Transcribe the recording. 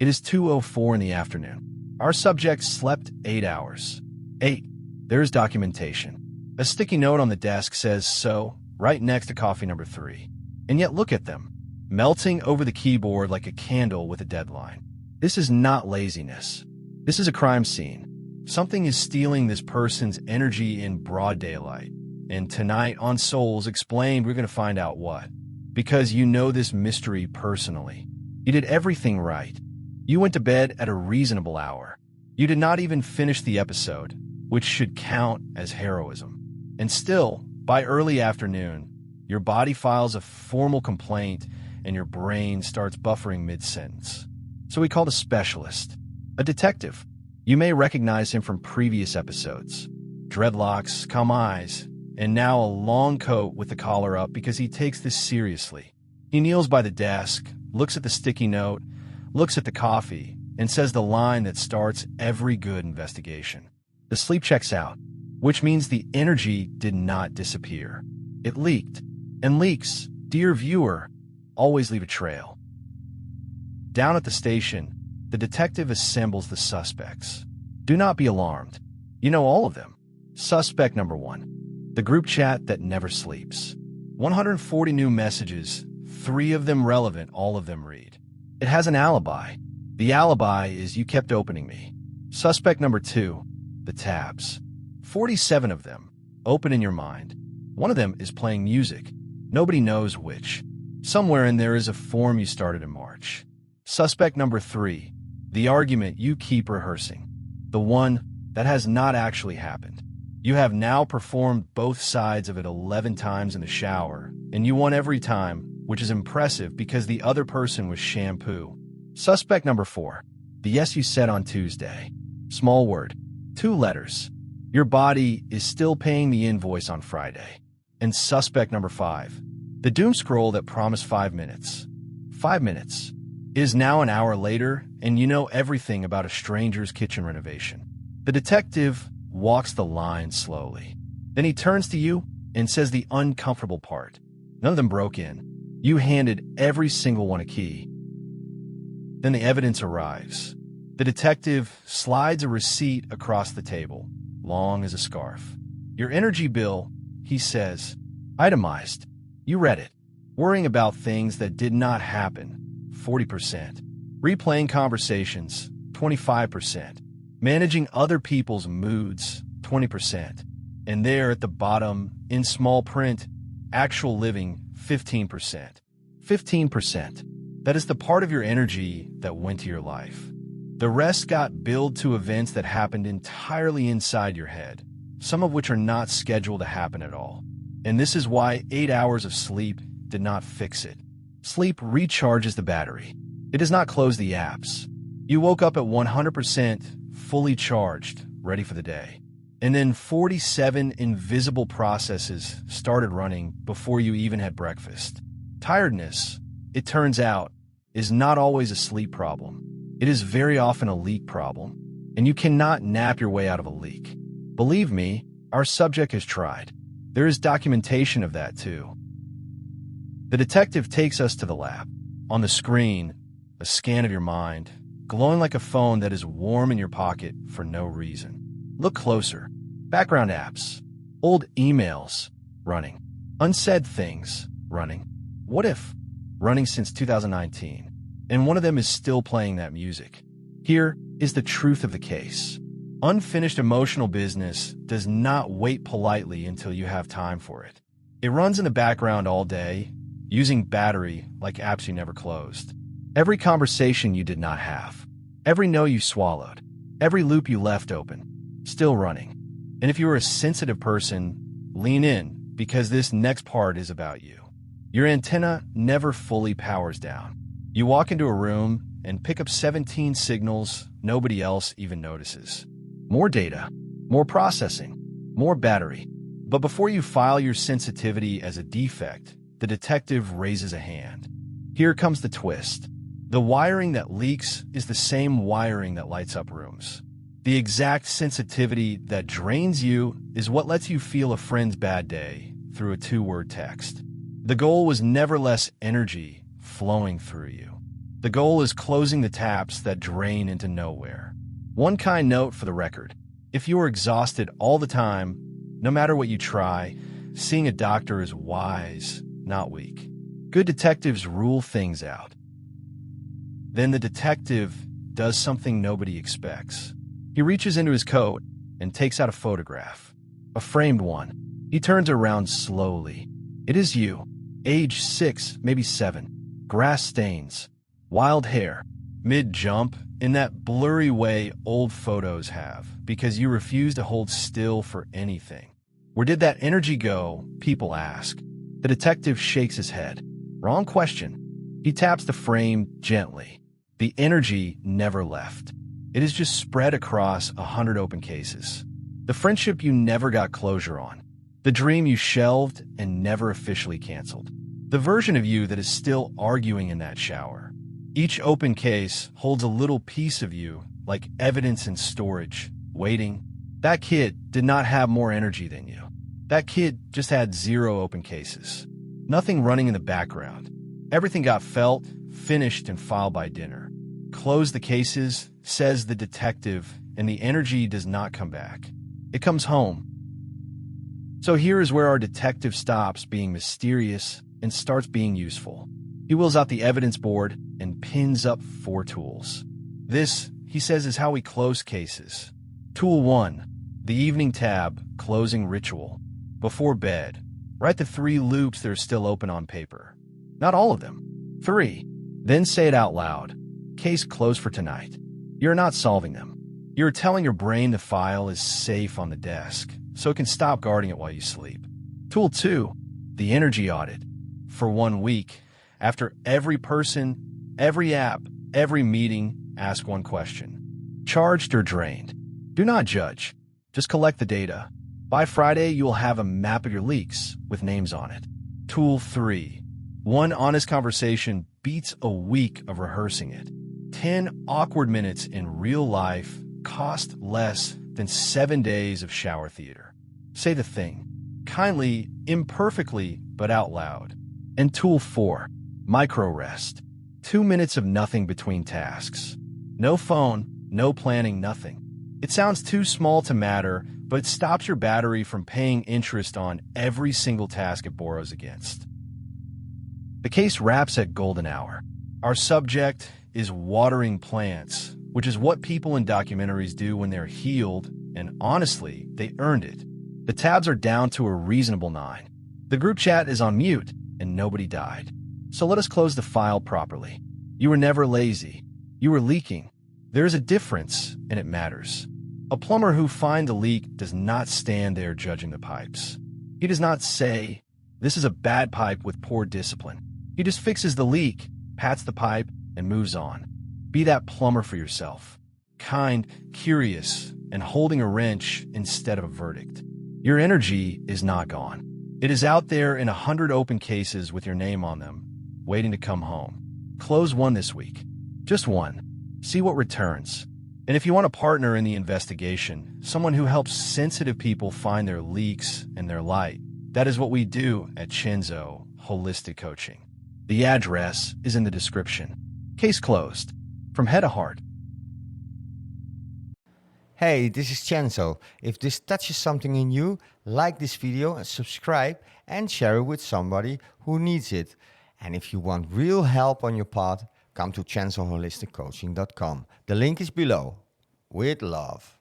It is 2:04 in the afternoon. Our subject slept 8 hours. 8. There's documentation. A sticky note on the desk says so, right next to coffee number 3. And yet look at them, melting over the keyboard like a candle with a deadline. This is not laziness. This is a crime scene. Something is stealing this person's energy in broad daylight. And tonight on Souls Explained, we're going to find out what. Because you know this mystery personally. You did everything right. You went to bed at a reasonable hour. You did not even finish the episode, which should count as heroism. And still, by early afternoon, your body files a formal complaint and your brain starts buffering mid-sentence. So we called a specialist, a detective. You may recognize him from previous episodes. Dreadlocks, calm eyes, and now a long coat with the collar up because he takes this seriously. He kneels by the desk, looks at the sticky note, looks at the coffee, and says the line that starts every good investigation. The sleep checks out, which means the energy did not disappear. It leaked. And leaks, dear viewer, always leave a trail. Down at the station, the detective assembles the suspects. Do not be alarmed. You know all of them. Suspect number 1. The group chat that never sleeps. 140 new messages, 3 of them relevant, all of them read. It has an alibi. The alibi is you kept opening me. Suspect number 2. The tabs. 47 of them. Open in your mind. One of them is playing music. Nobody knows which. Somewhere in there is a form you started in March. Suspect number 3. The argument you keep rehearsing. The one that has not actually happened. You have now performed both sides of it 11 times in the shower, and you won every time, which is impressive because the other person was shampoo. Suspect number 4. The yes you said on Tuesday. Small word. 2 letters. Your body is still paying the invoice on Friday. And suspect number 5. The doom scroll that promised 5 minutes. 5 minutes. Is now an hour later, and you know everything about a stranger's kitchen renovation. The detective walks the line slowly. Then he turns to you and says the uncomfortable part. None of them broke in. You handed every single one a key. Then the evidence arrives. The detective slides a receipt across the table, long as a scarf. Your energy bill, he says, itemized. You read it. Worrying about things that did not happen, 40%. Replaying conversations, 25%. Managing other people's moods, 20%. And there at the bottom, in small print, actual living, 15%. 15%. That is the part of your energy that went to your life. The rest got billed to events that happened entirely inside your head, some of which are not scheduled to happen at all. And this is why 8 hours of sleep did not fix it. Sleep recharges the battery. It does not close the apps. You woke up at 100%, fully charged, ready for the day. And then 47 invisible processes started running before you even had breakfast. Tiredness, it turns out, is not always a sleep problem. It is very often a leak problem, and you cannot nap your way out of a leak. Believe me, our subject has tried. There is documentation of that too. The detective takes us to the lab. On the screen, a scan of your mind, glowing like a phone that is warm in your pocket for no reason. Look closer. Background apps. Old emails. Running. Unsaid things. Running. What if? Running since 2019. And one of them is still playing that music. Here is the truth of the case. Unfinished emotional business does not wait politely until you have time for it. It runs in the background all day, using battery like apps you never closed. Every conversation you did not have. Every no you swallowed. Every loop you left open. Still running. And if you are a sensitive person, lean in, because this next part is about you. Your antenna never fully powers down. You walk into a room and pick up 17 signals nobody else even notices. More data, more processing, more battery. But before you file your sensitivity as a defect, the detective raises a hand. Here comes the twist. The wiring that leaks is the same wiring that lights up rooms. The exact sensitivity that drains you is what lets you feel a friend's bad day through a 2-word text. The goal was never less energy flowing through you. The goal is closing the taps that drain into nowhere. One kind note for the record: if you are exhausted all the time, no matter what you try, seeing a doctor is wise, not weak. Good detectives rule things out. Then the detective does something nobody expects. He reaches into his coat and takes out a photograph, a framed one. He turns around slowly. It is you, age 6, maybe 7, grass stains, wild hair, mid-jump, in that blurry way old photos have, because you refuse to hold still for anything. Where did that energy go? People ask. The detective shakes his head. Wrong question. He taps the frame gently. The energy never left. It is just spread across 100 open cases. The friendship you never got closure on. The dream you shelved and never officially canceled. The version of you that is still arguing in that shower. Each open case holds a little piece of you, like evidence in storage, waiting. That kid did not have more energy than you. That kid just had 0 open cases. Nothing running in the background. Everything got felt, finished, and filed by dinner. Close the cases, says the detective, and the energy does not come back. It comes home. So here is where our detective stops being mysterious and starts being useful. He wheels out the evidence board and pins up 4 tools. This, he says, is how we close cases. Tool 1, the evening tab, closing ritual. Before bed, write the 3 loops that are still open on paper. Not all of them. 3. Then say it out loud. Case closed for tonight. You're not solving them. You're telling your brain the file is safe on the desk, so it can stop guarding it while you sleep. Tool 2, the energy audit. For 1 week, after every person, every app, every meeting, ask one question. Charged or drained? Do not judge. Just collect the data. By Friday, you will have a map of your leaks with names on it. Tool 3. 1 honest conversation beats a week of rehearsing it. 10 awkward minutes in real life cost less than 7 days of shower theater. Say the thing. Kindly, imperfectly, but out loud. And tool 4. Micro rest. 2 minutes of nothing between tasks. No phone, no planning, nothing. It sounds too small to matter, but it stops your battery from paying interest on every single task it borrows against. The case wraps at golden hour. Our subject is watering plants, which is what people in documentaries do when they're healed, and honestly, they earned it. The tabs are down to a reasonable 9. The group chat is on mute, and nobody died. So let us close the file properly. You were never lazy. You were leaking. There is a difference, and it matters. A plumber who finds a leak does not stand there judging the pipes. He does not say, "This is a bad pipe with poor discipline." He just fixes the leak, pats the pipe, and moves on. Be that plumber for yourself. Kind, curious, and holding a wrench instead of a verdict. Your energy is not gone. It is out there in 100 open cases with your name on them, waiting to come home. Close 1 this week. Just 1. See what returns. And if you want a partner in the investigation, someone who helps sensitive people find their leaks and their light, that is what we do at Chenzo Holistic Coaching. The address is in the description. Case closed. From head to heart. Hey, this is Chenzo. If this touches something in you, like this video and subscribe and share it with somebody who needs it. And if you want real help on your path, come to chenzoholisticcoaching.com. The link is below. With love.